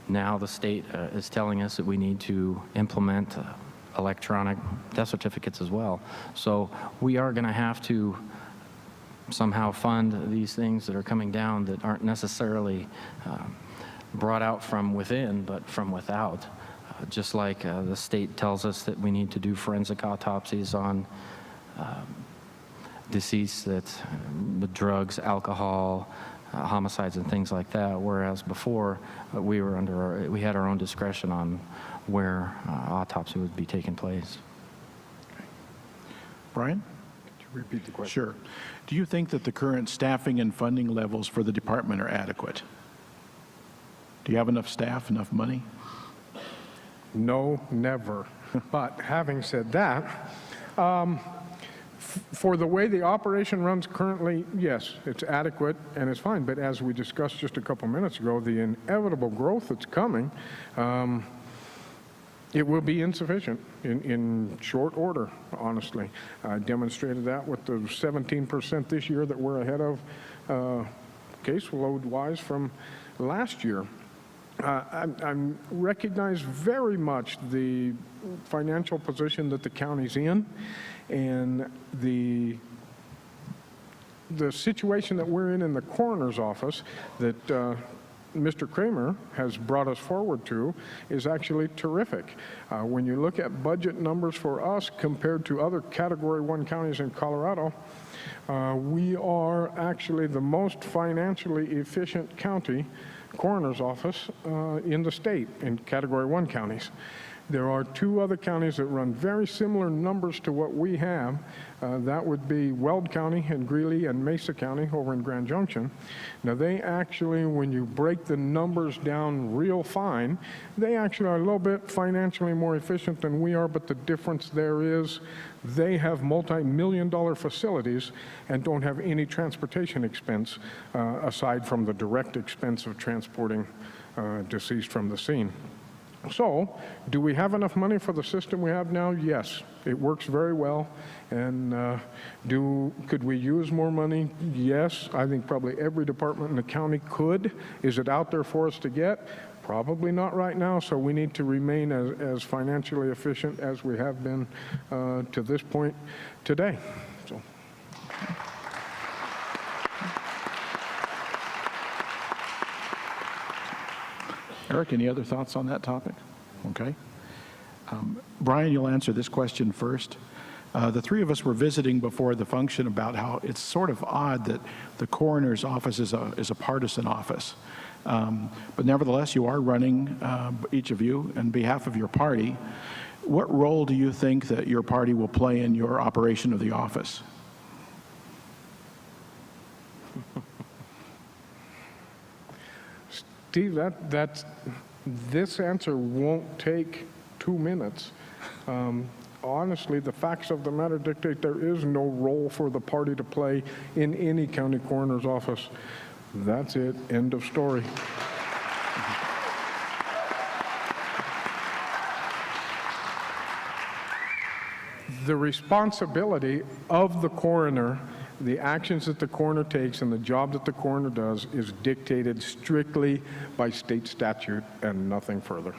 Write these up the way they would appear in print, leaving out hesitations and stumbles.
Now the state is telling us that we need to implement electronic death certificates as well. So we are going to have to somehow fund these things that are coming down that aren't necessarily brought out from within, but from without. Just like the state tells us that we need to do forensic autopsies on deceased that with drugs, alcohol, homicides, and things like that. Whereas before we had our own discretion on where autopsy would be taking place. Brian? Could you repeat the question? Sure. Do you think that the current staffing and funding levels for the department are adequate? Do you have enough staff, enough money? No, never. But having said that, for the way the operation runs currently, yes, it's adequate and it's fine. But as we discussed just a couple minutes ago, the inevitable growth that's coming, it will be insufficient in short order, honestly. I demonstrated that with the 17% this year that we're ahead of caseload-wise from last year. I recognize very much the financial position that the county's in, and the situation that we're in the coroner's office that Mr. Kramer has brought us forward to is actually terrific. When you look at budget numbers for us compared to other Category 1 counties in Colorado, we are actually the most financially efficient county coroner's office in the state in Category 1 counties. There are two other counties that run very similar numbers to what we have. That would be Weld County and Greeley and Mesa County over in Grand Junction. Now they actually, when you break the numbers down real fine, they actually are a little bit financially more efficient than we are, but the difference there is they have multi-million-dollar facilities and don't have any transportation expense aside from the direct expense of transporting deceased from the scene. So, do we have enough money for the system we have now? Yes, it works very well. And could we use more money? Yes, I think probably every department in the county could. Is it out there for us to get? Probably not right now, so we need to remain as financially efficient as we have been to this point today. So. Eric, any other thoughts on that topic? Okay. Brian, you'll answer this question first. The three of us were visiting before the function about how it's sort of odd that the coroner's office is a partisan office. But nevertheless, you are running, each of you, on behalf of your party. What role do you think that your party will play in your operation of the office? Steve, this answer won't take 2 minutes. Honestly, the facts of the matter dictate there is no role for the party to play in any county coroner's office. That's it. End of story. The responsibility of the coroner, the actions that the coroner takes and the job that the coroner does is dictated strictly by state statute and nothing further.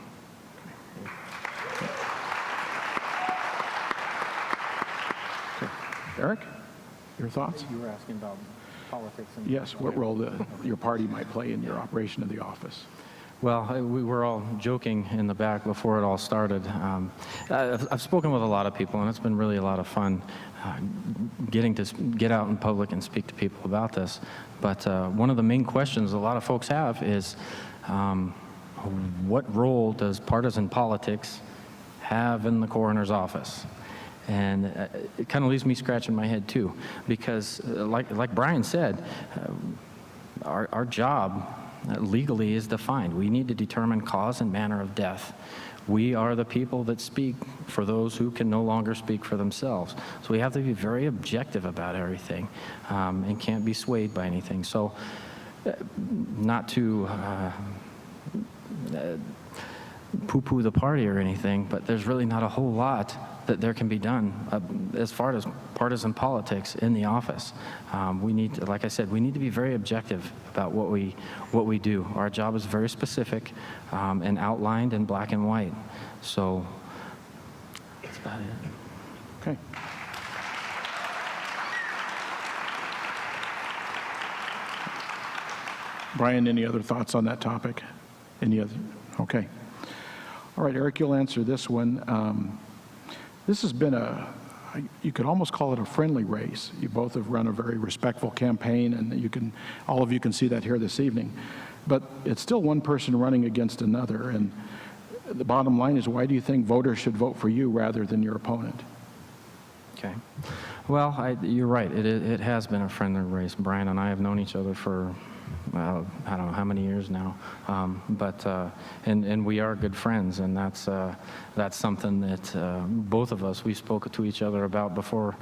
Okay. Eric, your thoughts? You were asking about politics. And yes, what role your party might play in your operation of the office. Well, we were all joking in the back before it all started. I've spoken with a lot of people, and it's been really a lot of fun getting to get out in public and speak to people about this. But one of the main questions a lot of folks have is, what role does partisan politics have in the coroner's office? And it kind of leaves me scratching my head too, because like Brian said, our job legally is defined. We need to determine cause and manner of death. We are the people that speak for those who can no longer speak for themselves. So we have to be very objective about everything and can't be swayed by anything. So poo-poo the party or anything, but there's really not a whole lot that there can be done as far as partisan politics in the office. We need to, like I said, we need to be very objective about what we do. Our job is very specific and outlined in black and white. So that's about it. Okay. Brian, any other thoughts on that topic? Any other? Okay. All right, Eric, you'll answer this one. This has been you could almost call it a friendly race. You both have run a very respectful campaign, and all of you can see that here this evening. But it's still one person running against another, and the bottom line is, why do you think voters should vote for you rather than your opponent? Okay. Well, you're right. It has been a friendly race. Brian and I have known each other for, I don't know how many years now, and we are good friends, and that's something that both of us, we spoke to each other about before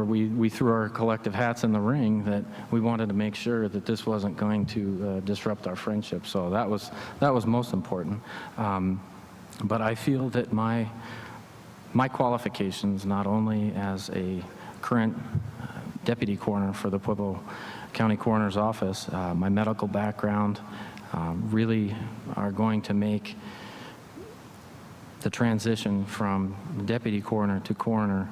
we threw our collective hats in the ring, that we wanted to make sure that this wasn't going to disrupt our friendship. So that was most important. But I feel that my qualifications, not only as a current deputy coroner for the Pueblo County Coroner's Office, my medical background, really are going to make the transition from deputy coroner to coroner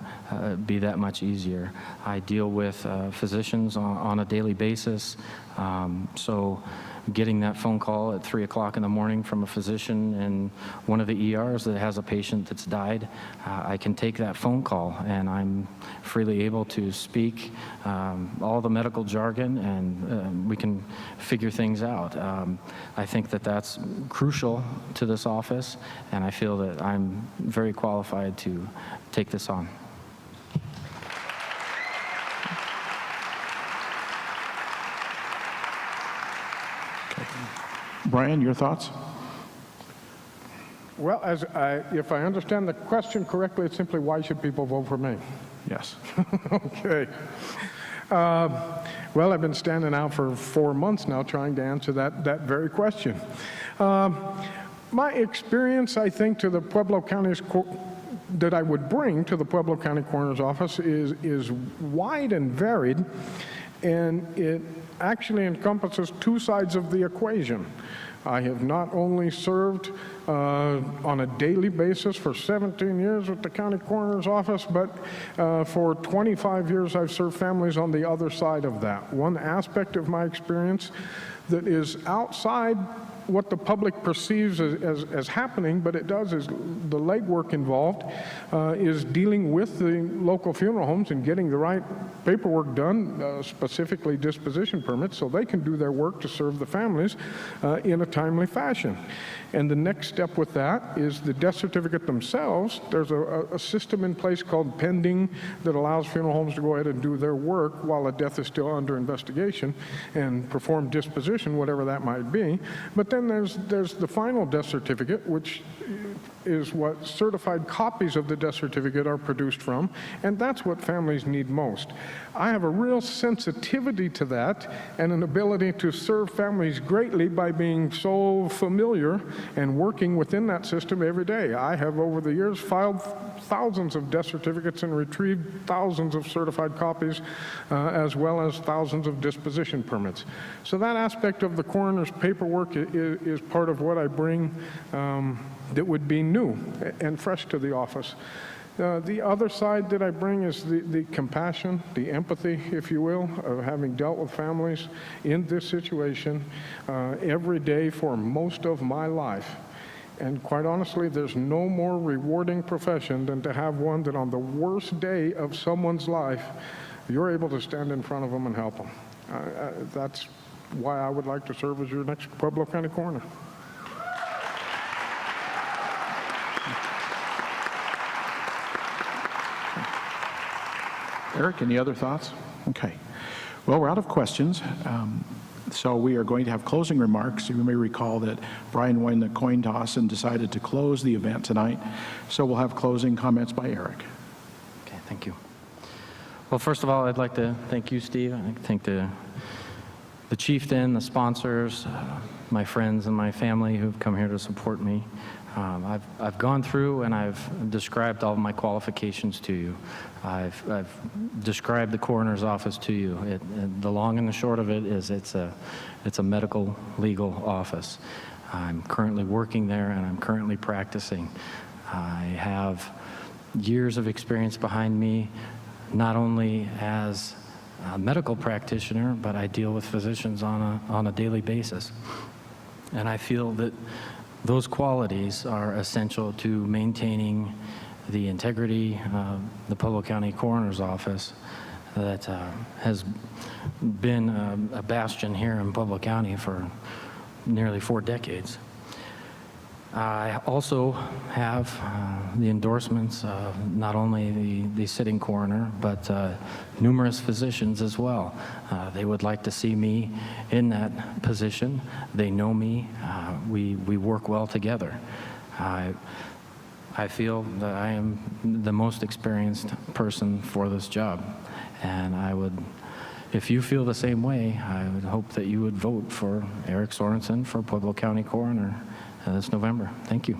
be that much easier. I deal with physicians on a daily basis, so getting that phone call at 3 o'clock in the morning from a physician in one of the ERs that has a patient that's died, I can take that phone call, and I'm freely able to speak all the medical jargon, and we can figure things out. I think that that's crucial to this office, and I feel that I'm very qualified to take this on. Brian, your thoughts? Well, if I understand the question correctly, it's simply, why should people vote for me? Yes. Okay. Well, I've been standing out for 4 months now trying to answer that very question. My experience, I think, to the Pueblo County's that I would bring to the Pueblo County Coroner's Office is wide and varied, and it actually encompasses two sides of the equation. I have not only served on a daily basis for 17 years with the County Coroner's Office, but for 25 years I've served families on the other side of that. One aspect of my experience that is outside what the public perceives as happening, but it does, is the legwork involved, is dealing with the local funeral homes and getting the right paperwork done, specifically disposition permits, so they can do their work to serve the families in a timely fashion. And the next step with that is the death certificate themselves. There's a system in place called pending that allows funeral homes to go ahead and do their work while a death is still under investigation and perform disposition, whatever that might be. But then there's the final death certificate, which is what certified copies of the death certificate are produced from, and that's what families need most. I have a real sensitivity to that and an ability to serve families greatly by being so familiar and working within that system every day. I have, over the years, filed thousands of death certificates and retrieved thousands of certified copies, as well as thousands of disposition permits. So that aspect of the coroner's paperwork is part of what I bring that would be new and fresh to the office. The other side that I bring is the compassion, the empathy, if you will, of having dealt with families in this situation every day for most of my life. And quite honestly, there's no more rewarding profession than to have one that on the worst day of someone's life, you're able to stand in front of them and help them. That's why I would like to serve as your next Pueblo County Coroner. Eric, any other thoughts? Okay. Well, we're out of questions. So we are going to have closing remarks. You may recall that Brian won the coin toss and decided to close the event tonight. So we'll have closing comments by Eric. Okay, thank you. Well, first of all, I'd like to thank you, Steve. I thank the the chieftain, the sponsors, my friends and my family who've come here to support me. I've gone through and I've described all of my qualifications to you. I've described the coroner's office to you. The long and the short of it is it's a medical legal office. I'm currently working there and I'm currently practicing. I have years of experience behind me, not only as a medical practitioner, but I deal with physicians on a daily basis. And I feel that those qualities are essential to maintaining the integrity of the Pueblo County Coroner's Office that has been a bastion here in Pueblo County for nearly 4 decades. I also have the endorsements of not only the sitting coroner, but numerous physicians as well. They would like to see me in that position. They know me. We work well together. I feel that I am the most experienced person for this job, and if you feel the same way, I would hope that you would vote for Eric Sorenson for Pueblo County Coroner this November. Thank you.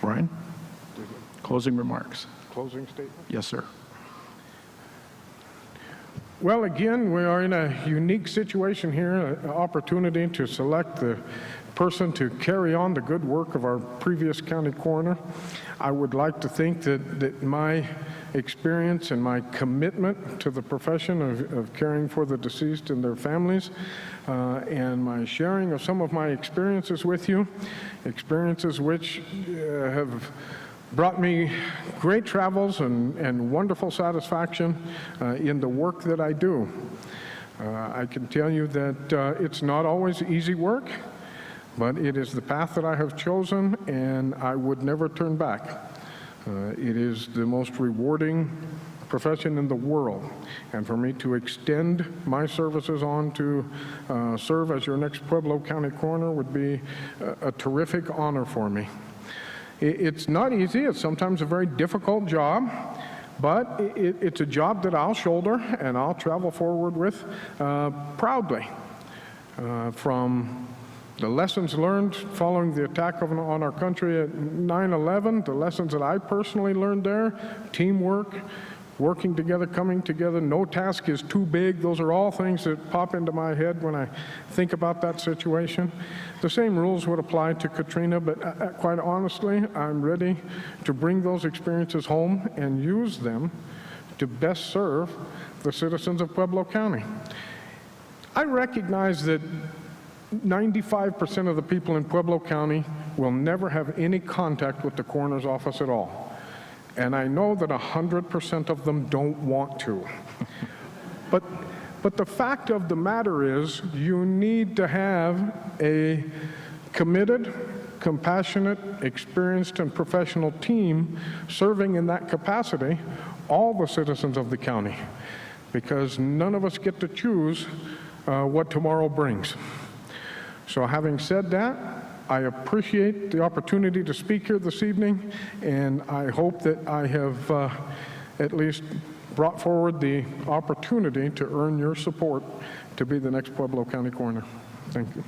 Brian? Closing remarks. Closing statement? Yes, sir. Well, again, we are in a unique situation here, an opportunity to select the person to carry on the good work of our previous county coroner. I would like to think that my experience and my commitment to the profession of caring for the deceased and their families, and my sharing of some of my experiences with you, experiences which have brought me great travels and wonderful satisfaction in the work that I do. I can tell you that it's not always easy work, but it is the path that I have chosen, and I would never turn back. It is the most rewarding profession in the world, and for me to extend my services on to serve as your next Pueblo County Coroner would be a terrific honor for me. It's not easy. It's sometimes a very difficult job, but it's a job that I'll shoulder and I'll travel forward with proudly. From the lessons learned following the attack on our country at 9/11, the lessons that I personally learned there, teamwork, working together, coming together, no task is too big. Those are all things that pop into my head when I think about that situation. The same rules would apply to Katrina, but quite honestly, I'm ready to bring those experiences home and use them to best serve the citizens of Pueblo County. I recognize that 95% of the people in Pueblo County will never have any contact with the coroner's office at all. And I know that 100% of them don't want to. But the fact of the matter is, you need to have a committed, compassionate, experienced, and professional team serving in that capacity all the citizens of the county, because none of us get to choose what tomorrow brings. So having said that, I appreciate the opportunity to speak here this evening, and I hope that I have at least brought forward the opportunity to earn your support to be the next Pueblo County Coroner. Thank you.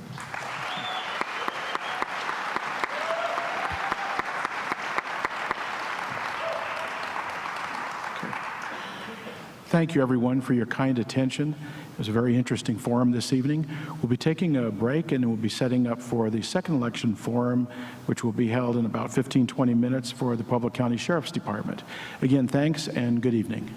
Thank you, everyone, for your kind attention. It was a very interesting forum this evening. We'll be taking a break, and we'll be setting up for the second election forum, which will be held in about 15-20 minutes for the Pueblo County Sheriff's Department. Again, thanks and good evening.